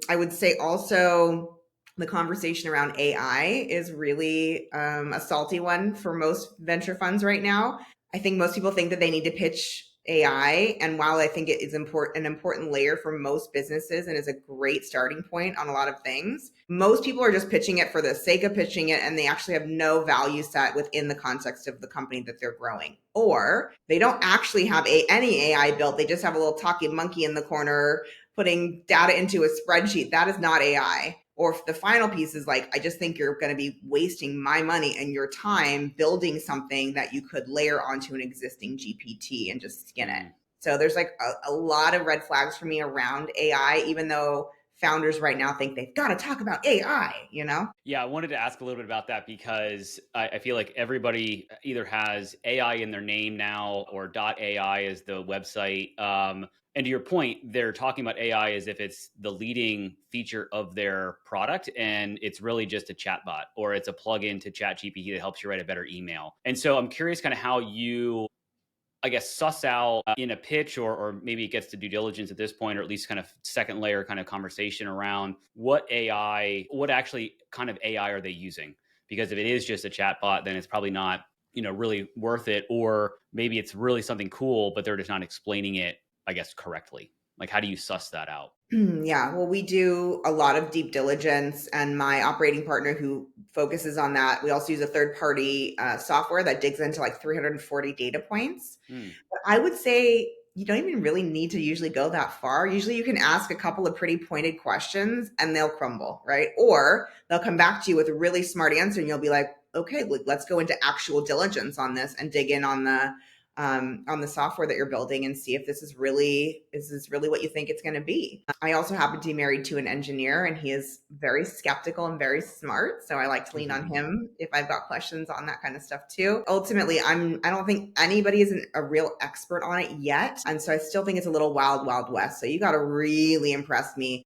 I would say also the conversation around AI is really a salty one for most venture funds right now. I think most people think that they need to pitch AI. And while I think it is an important layer for most businesses and is a great starting point on a lot of things, most people are just pitching it for the sake of pitching it, and they actually have no value set within the context of the company that they're growing. Or they don't actually have any AI built. They just have a little talking monkey in the corner putting data into a spreadsheet. That is not AI. Or if the final piece is like, I just think you're going to be wasting my money and your time building something that you could layer onto an existing GPT and just skin it. So there's like a lot of red flags for me around AI, even though founders right now think they've got to talk about AI, you know? Yeah, I wanted to ask a little bit about that because I feel like everybody either has AI in their name now or .ai is the website. And to your point, they're talking about AI as if it's the leading feature of their product, and it's really just a chatbot or it's a plugin to ChatGPT that helps you write a better email. And so I'm curious kind of how you, I guess, suss out in a pitch, or maybe it gets to due diligence at this point, or at least kind of second layer kind of conversation around what actually kind of AI are they using? Because if it is just a chatbot, then it's probably not, really worth it. Or maybe it's really something cool, but they're just not explaining it, I guess, correctly. Like, how do you suss that out? Yeah, well, we do a lot of deep diligence, and my operating partner who focuses on that, we also use a third party software that digs into like 340 data points. Hmm. But I would say you don't even really need to usually go that far. Usually you can ask a couple of pretty pointed questions and they'll crumble, right? Or they'll come back to you with a really smart answer and you'll be like, okay, let's go into actual diligence on this and dig in on the software that you're building and see if this is really what you think it's going to be. I also happen to be married to an engineer, and he is very skeptical and very smart, so I like to lean on him if I've got questions on that kind of stuff too. Ultimately, I don't think anybody is a real expert on it yet, and so I still think it's a little wild west. So you got to really impress me